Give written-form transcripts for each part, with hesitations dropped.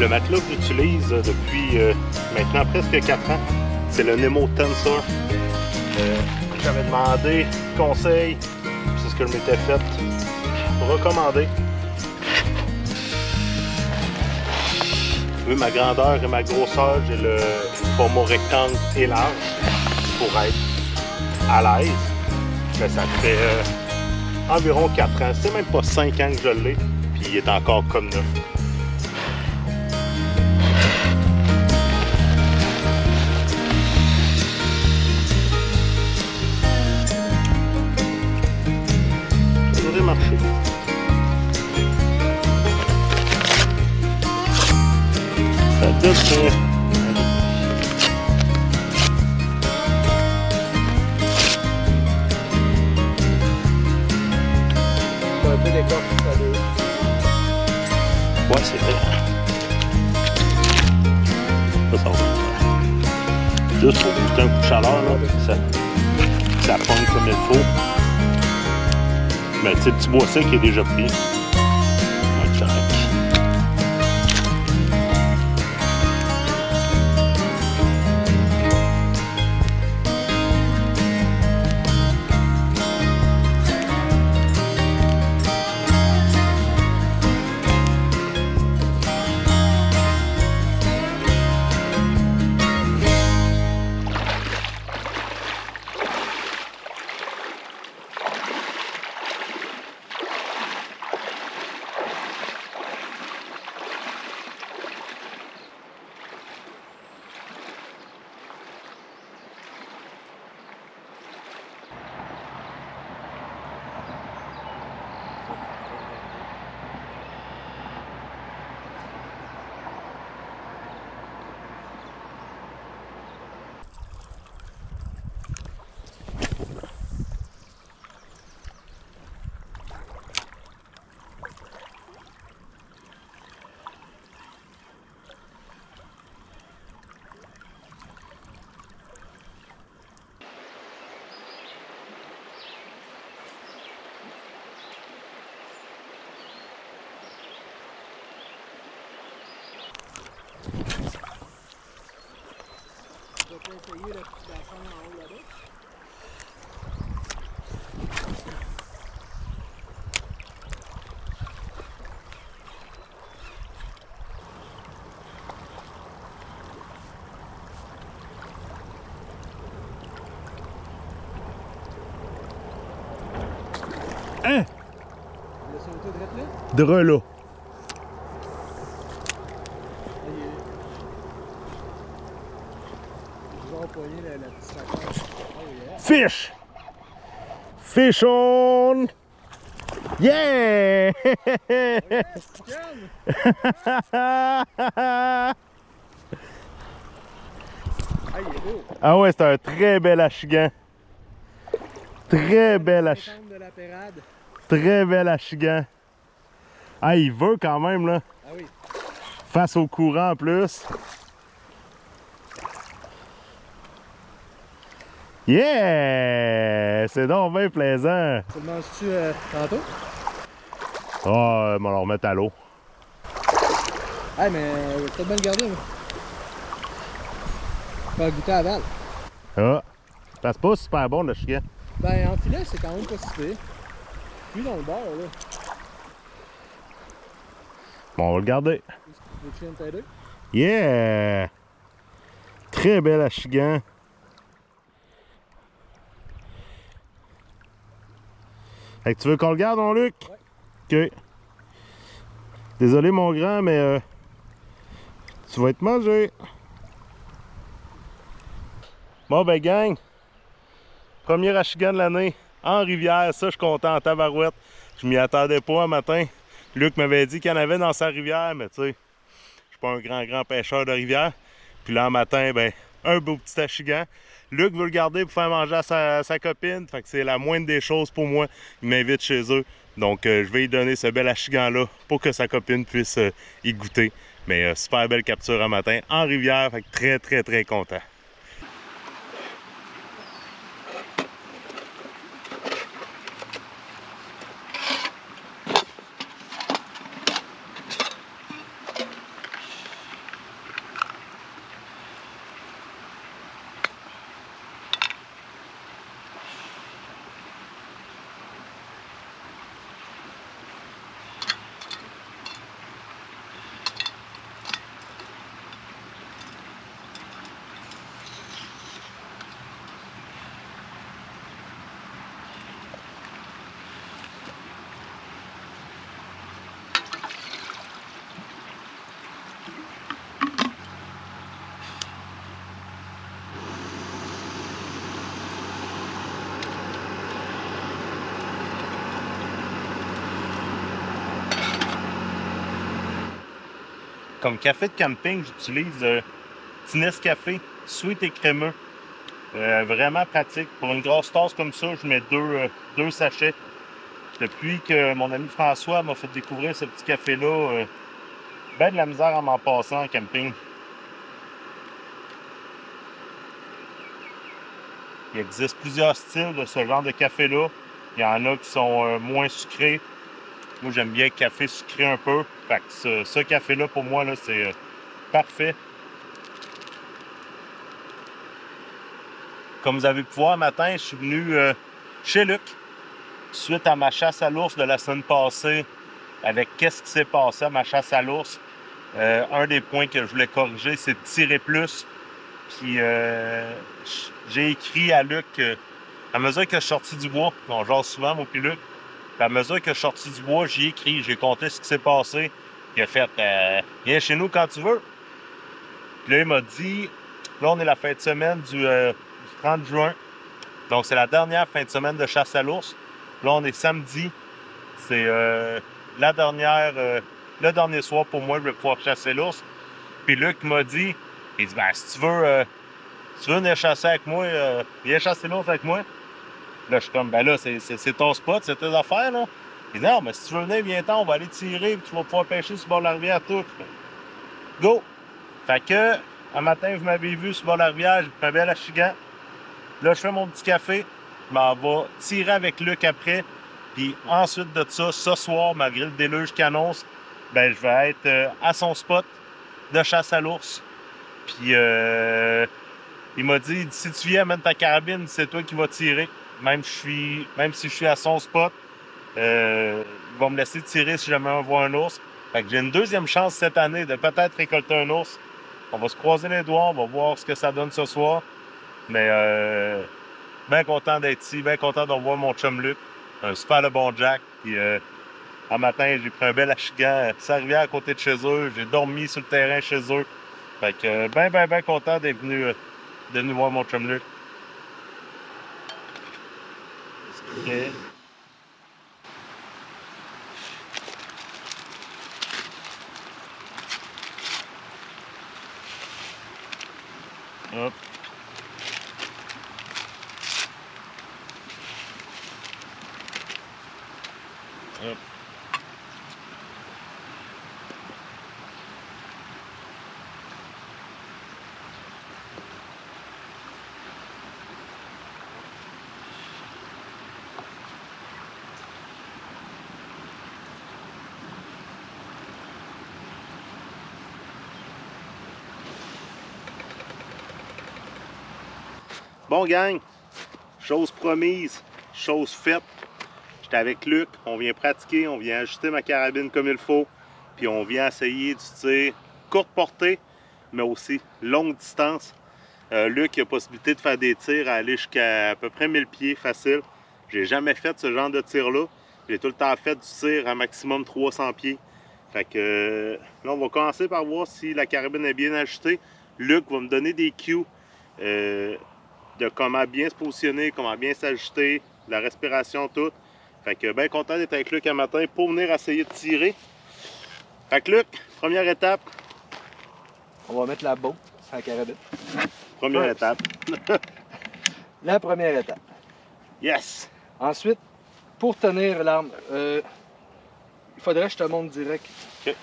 Le matelas que j'utilise depuis maintenant presque 4 ans, c'est le Nemo Tensor. J'avais demandé conseil, c'est ce que je m'étais fait recommander. Vu ma grandeur et ma grosseur, j'ai le format rectangle et large pour être à l'aise. Ça fait environ 4 ans, c'est même pas 5 ans que je l'ai, puis il est encore comme neuf. Ça devrait marcher. Ça devrait. Un peu d'écorce, ça doit. Ouais, c'est vrai. Ça va. Juste pour booster un coup de chaleur, là, ça pogne comme il faut. Mais tu sais, le petit bois sec qui est déjà pris. On va être correct. Je vais essayer la petite bassin en haut là-bas. Hein? Le sauter direct là? Dreux là. La petite sacoche. Oh yeah. Fish! Fish on! Yeah! Ah, il est beau. Ah ouais, c'est un très bel achigan. Très bel achigan. De la pérade. Très bel achigan. Ah, il veut quand même, là. Ah oui. Face au courant en plus. Yeah! C'est donc bien plaisant. Tu le manges-tu tantôt? Ah, on va le remettre à l'eau. Ah, mais peut-être bien le garder, moi. Faire goûter à Val. Ah, c'est pas super bon le chien. Ben, en filet, c'est quand même pas si pire. Lui, dans le beurre, là. Bon, on va le garder. Veux-tu viens de t'aider? Yeah! Très bel achigan. Fait que tu veux qu'on le garde, mon Luc? Ouais. Ok. Désolé, mon grand, mais tu vas être mangé. Bon, ben, gang. Premier achigan de l'année en rivière. Ça, je suis content en tabarouette. Je m'y attendais pas un matin. Luc m'avait dit qu'il y en avait dans sa rivière, mais tu sais, je suis pas un grand pêcheur de rivière. Puis là, un matin, ben, un beau petit achigan. Luc veut le garder pour faire manger à sa copine. Fait que c'est la moindre des choses pour moi. Il m'invite chez eux. Donc, je vais lui donner ce bel achigan-là pour que sa copine puisse y goûter. Mais super belle capture un matin en rivière. Fait que très content. Comme café de camping, j'utilise petit Nescafé, sweet et crémeux. Vraiment pratique. Pour une grosse tasse comme ça, je mets deux sachets. Depuis que mon ami François m'a fait découvrir ce petit café-là, ben de la misère à m'en passer en camping. Il existe plusieurs styles de ce genre de café-là. Il y en a qui sont moins sucrés. Moi, j'aime bien le café sucré un peu. Fait que ce café-là, pour moi, là, c'est parfait. Comme vous avez pu voir, matin, je suis venu chez Luc suite à ma chasse à l'ours de la semaine passée. Avec qu'est-ce qui s'est passé à ma chasse à l'ours. Un des points que je voulais corriger, c'est de tirer plus. Puis j'ai écrit à Luc, à mesure que je suis sorti du bois, on jase souvent, moi puis Luc, puis à mesure que je suis sorti du bois, j'ai écrit, j'ai compté ce qui s'est passé. Il a fait, viens chez nous quand tu veux. Puis là, il m'a dit, là, on est la fin de semaine du 30 juin. Donc, c'est la dernière fin de semaine de chasse à l'ours. Là, on est samedi. C'est le dernier soir pour moi, je vais pouvoir chasser l'ours. Puis Luc m'a dit, il dit, ben, si tu veux venir chasser avec moi, viens chasser l'ours avec moi. Là, je suis comme, ben là, c'est ton spot, c'est tes affaires, là. Il dit, non, mais si tu veux venir, viens-t'en, on va aller tirer, puis tu vas pouvoir pêcher sur le bord de la rivière, tout. Go! Fait que, un matin, vous m'avez vu sur le bord de la rivière, j'ai pris un bel achigan. Là, je fais mon petit café, je m'en vais tirer avec Luc après. Puis ensuite de ça, ce soir, malgré le déluge qui annonce, ben, je vais être à son spot de chasse à l'ours. Puis il m'a dit, si tu viens, amène ta carabine, c'est toi qui vas tirer. Même si je suis à son spot, il va me laisser tirer si jamais on voit un ours. Fait que j'ai une deuxième chance cette année de peut-être récolter un ours. On va se croiser les doigts, on va voir ce que ça donne ce soir. Mais bien content d'être ici, bien content de revoir mon chum Luc. Un super de bon Jack. Puis un matin, j'ai pris un bel achigan sur la rivière à côté de chez eux. J'ai dormi sur le terrain chez eux. Fait que bien content d'être venu voir mon chum Luc. Okay. Hop. Hop. Bon gang, chose promise, chose faite. J'étais avec Luc, on vient pratiquer, on vient ajuster ma carabine comme il faut, puis on vient essayer du tir courte portée, mais aussi longue distance. Luc a possibilité de faire des tirs à aller jusqu'à peu près 1000 pieds facile. J'ai jamais fait ce genre de tir-là. J'ai tout le temps fait du tir à maximum 300 pieds. Fait que là, on va commencer par voir si la carabine est bien ajustée. Luc va me donner des cues de comment bien se positionner, comment bien s'ajuster, la respiration, tout. Fait que bien content d'être avec Luc un matin pour venir essayer de tirer. Fait que Luc, première étape. On va mettre la botte sur la carabine. Première étape. La première étape. Yes! Ensuite, pour tenir l'arme, il faudrait que je te montre direct. Okay.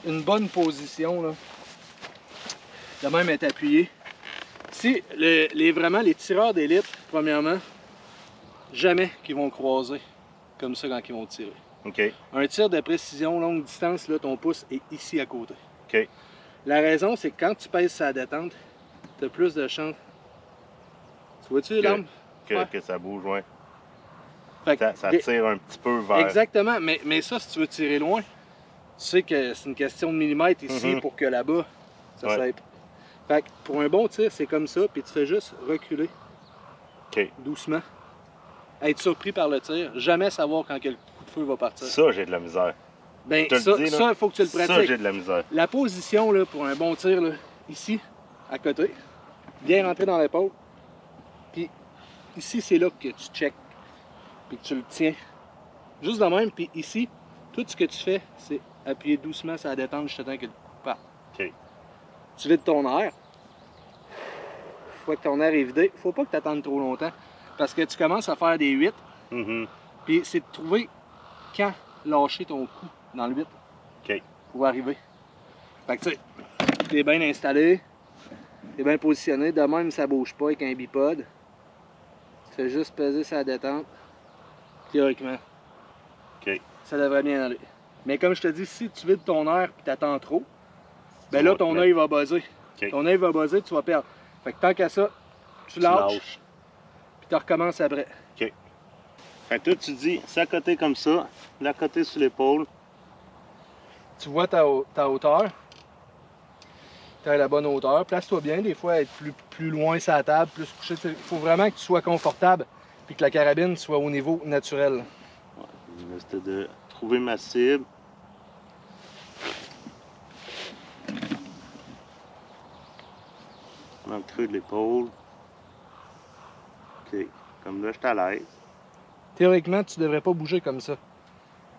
Une bonne position, là. De même être appuyé. Si vraiment les tireurs d'élite, premièrement, jamais qu'ils vont croiser comme ça quand ils vont tirer. Okay. Un tir de précision longue distance, là, ton pouce est ici à côté. Okay. La raison, c'est que quand tu pèses sa détente, tu as plus de chance. Tu vois-tu l'arme? Que ça bouge, ouais. Ça tire un petit peu vers... Exactement, mais ça, si tu veux tirer loin, tu sais que c'est une question de millimètres ici pour que là-bas, ça s'aide. Fait que pour un bon tir, c'est comme ça, puis tu fais juste reculer doucement. Être surpris par le tir, jamais savoir quand quel coup de feu va partir. Ça, j'ai de la misère. Ben, ça, il faut que tu le pratiques. Ça, j'ai de la misère. La position, là, pour un bon tir, là, ici, à côté, bien rentrer dans l'épaule. Puis ici, c'est là que tu check, puis que tu le tiens. Juste de même, puis ici, tout ce que tu fais, c'est appuyer doucement sur la détente jusqu'à temps que le OK. Tu vides ton air. Une fois que ton air est vidé, faut pas que tu attendes trop longtemps. Parce que tu commences à faire des 8. Puis c'est de trouver quand lâcher ton cou dans le 8. OK. Pour arriver. Fait que tu sais, t'es bien installé, t'es bien positionné. De même, ça bouge pas avec un bipod. Tu fais juste peser sa détente. Théoriquement. OK. Ça devrait bien aller. Mais comme je te dis, si tu vides ton air et t'attends trop, ben là, ton œil va buzzer. Okay. Ton œil va buzzer, tu vas perdre. Fait que tant qu'à ça, tu lâches. Puis tu recommences après. OK. Fait que toi, tu dis, c'est à côté comme ça, l'à côté sur l'épaule. Tu vois ta hauteur. Tu as la bonne hauteur. Place-toi bien. Des fois, être plus loin sur la table, plus couché. Il faut vraiment que tu sois confortable puis que la carabine soit au niveau naturel. Ouais, c'était de trouver ma cible. Dans le creux de l'épaule. OK. Comme là, je suis à l'aise. Théoriquement, tu ne devrais pas bouger comme ça.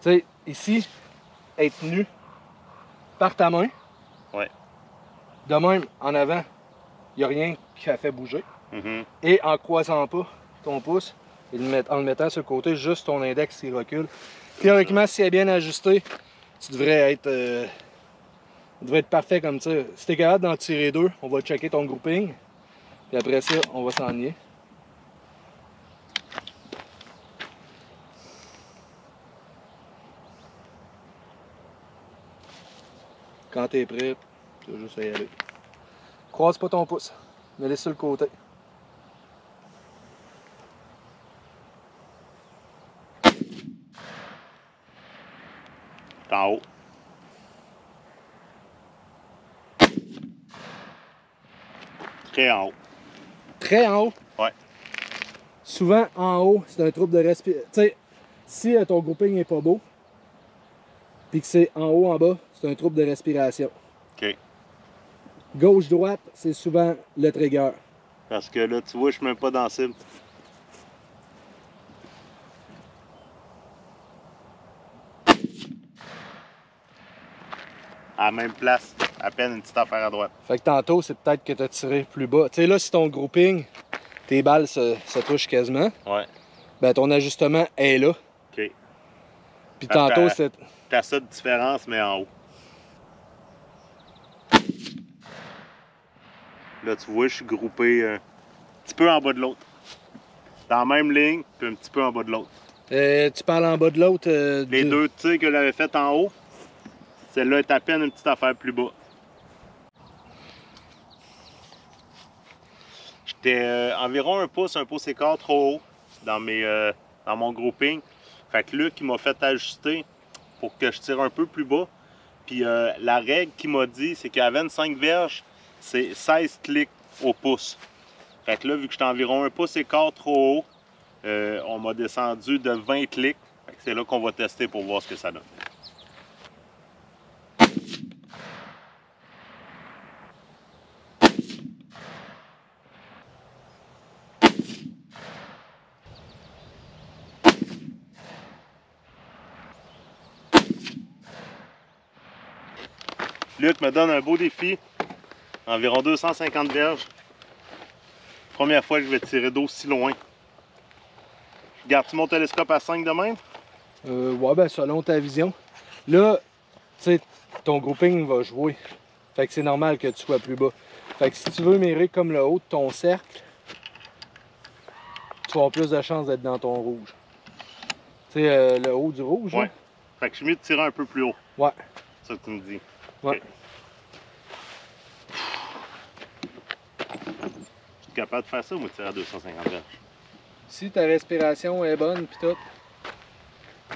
Tu sais, ici, être nu par ta main. Ouais. De même, en avant, il n'y a rien qui a fait bouger. Mm-hmm. Et en croisant pas ton pouce, et en le mettant sur le côté, juste ton index qui recule. Théoriquement, si elle est bien ajustée, tu devrais être parfait comme ça. Si tu es capable d'en tirer 2, on va checker ton grouping. Puis après ça, on va s'enligner. Quand tu es prêt, tu vas juste y aller. Croise pas ton pouce, mets-le sur le côté. En haut. Très en haut. Très en haut? Ouais. Souvent, en haut, c'est un trouble de respiration. Tu sais, si ton grouping n'est pas beau, puis que c'est en haut, en bas, c'est un trouble de respiration. OK. Gauche-droite, c'est souvent le trigger. Parce que là, tu vois, je suis même pas dans la cible. À la même place, à peine une petite affaire à droite. Fait que tantôt, c'est peut-être que tu as tiré plus bas. Tu sais, là, si ton grouping, tes balles se touchent quasiment, Ouais. ben ton ajustement est là. OK. Puis tantôt, c'est... T'as ça de différence, mais en haut. Là, tu vois, je suis groupé un petit peu en bas de l'autre. Dans la même ligne, puis un petit peu en bas de l'autre. tu parles en bas de l'autre... Les deux tirs que j'avais fait en haut, celle-là est à peine une petite affaire plus bas. J'étais environ un pouce et quart trop haut dans mon grouping. Fait que Luc, il m'a fait ajuster pour que je tire un peu plus bas. Puis la règle qu'il m'a dit, c'est qu'à 25 verges, c'est 16 clics au pouce. Fait que là, vu que j'étais environ un pouce et quart trop haut, on m'a descendu de 20 clics. Fait que c'est là qu'on va tester pour voir ce que ça donne. Luc me donne un beau défi, environ 250 verges. Première fois que je vais tirer d'aussi loin. Gardes-tu mon télescope à 5 de même? ouais, ben selon ta vision. Là, tu sais, ton grouping va jouer. Fait que c'est normal que tu sois plus bas. Fait que si tu veux mirer comme le haut de ton cercle, tu vas avoir plus de chances d'être dans ton rouge. Tu sais, le haut du rouge. Ouais. Hein? Fait que je suis mieux de tirer un peu plus haut. Ouais. C'est ça que tu me dis. Ouais. Okay. Je suis capable de faire ça ou me tirer à 250 verges? Si ta respiration est bonne pis tout. Pas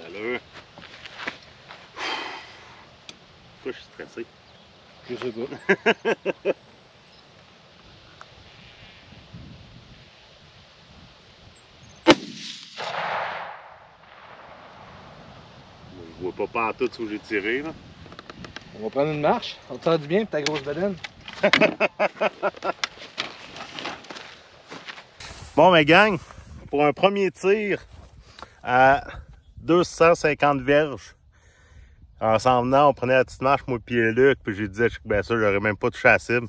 d'allure. Pourquoi je suis stressé? Je sais pas. Je vois pas pantoute où j'ai tiré, là. On va prendre une marche. On te sent du bien pour ta grosse bedaine. Bon, mais gang, pour un premier tir à 250 verges, En s'en venant, on prenait la petite marche, moi puis Luc, puis je lui disais que bien sûr, j'aurais même pas touché à la cible.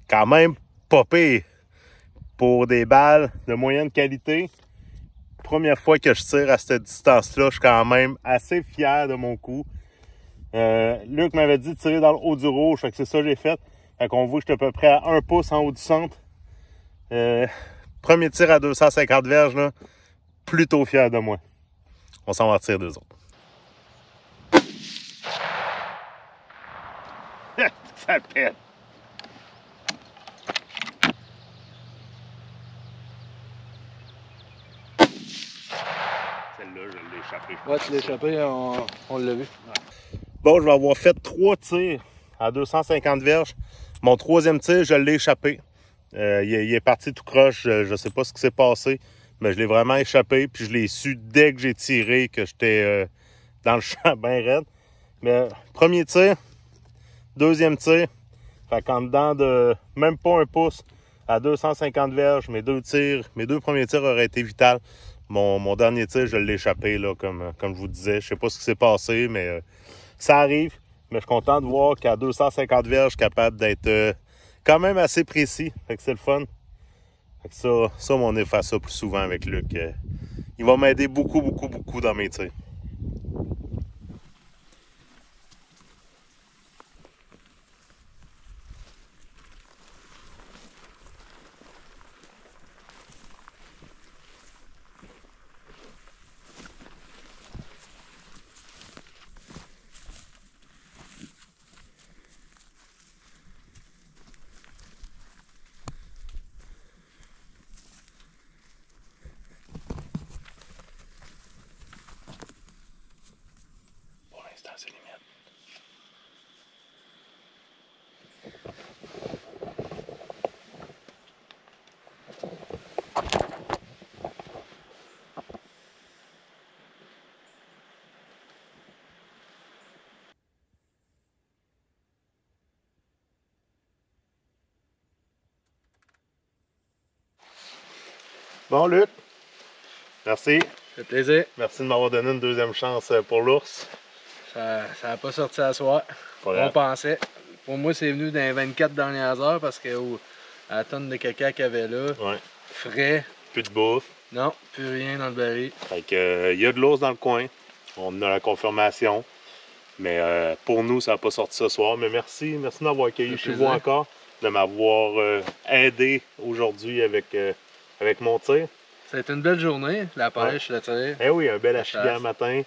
Quand même pas pire pour des balles de moyenne qualité. Première fois que je tire à cette distance-là, je suis quand même assez fier de mon coup. Luc m'avait dit de tirer dans le haut du rouge, fait que c'est ça que j'ai fait. Fait qu'on voit que j'étais à peu près à 1 pouce en haut du centre. Premier tir à 250 verges, là, plutôt fier de moi. On s'en va tirer 2 autres. Ça pète. Celle-là, je l'ai échappée. Ouais, tu l'as échappé, on l'a vu. Ouais. Bon, je vais avoir fait 3 tirs à 250 verges. Mon 3e tir, je l'ai échappé. Il est parti tout croche. Je ne sais pas ce qui s'est passé, mais je l'ai vraiment échappé. Puis je l'ai su dès que j'ai tiré que j'étais dans le champ bien raide. Mais premier tir, 2e tir. Fait qu'en dedans de même pas 1 pouce à 250 verges, mes 2 premiers tirs auraient été vitaux. Mon dernier tir, je l'ai échappé, là, comme je vous disais. Je sais pas ce qui s'est passé, mais ça arrive. Mais je suis content de voir qu'à 250 verges, je suis capable d'être quand même assez précis. Fait que c'est le fun. Fait que ça, on est fait ça plus souvent avec Luc. Il va m'aider beaucoup dans mes tirs. C'est limite. Bon, Luc, merci. Ça fait plaisir. Merci de m'avoir donné une 2e chance pour l'ours. Ça n'a pas sorti à soir. On pensait. Pour moi, c'est venu dans les 24 dernières heures parce que à la tonne de caca qu'il y avait là, Ouais. frais. Plus de bouffe. Non, plus rien dans le baril. Fait que, y a de l'ours dans le coin. On a la confirmation. Mais pour nous, ça n'a pas sorti ce soir. Mais merci de m'avoir accueilli chez vous encore, de m'avoir aidé aujourd'hui avec mon tir. Ça a été une belle journée, la pêche, le tir. Eh oui, un bel achigan matin.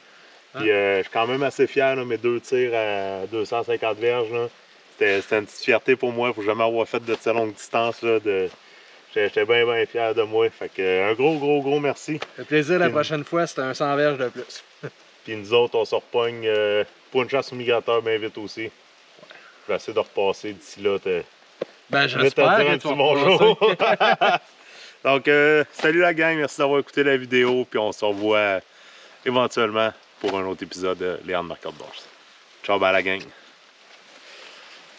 Puis je suis quand même assez fier, là, mes 2 tirs à 250 verges. C'était une petite fierté pour moi, pour jamais avoir fait de cette longue distance. J'étais bien fier de moi. Fait que un gros merci. Ça fait plaisir, la prochaine fois, c'est un 100 verges de plus. Puis nous autres, on se repogne pour une chasse au migrateur bien vite aussi. Ouais. Je vais essayer de repasser d'ici là. Ben j'espère que tu vas bonjour. Donc, salut la gang, merci d'avoir écouté la vidéo. Puis on se revoit éventuellement pour un autre épisode de Léandre Marcotte-Bourse. Ciao, bye la gang.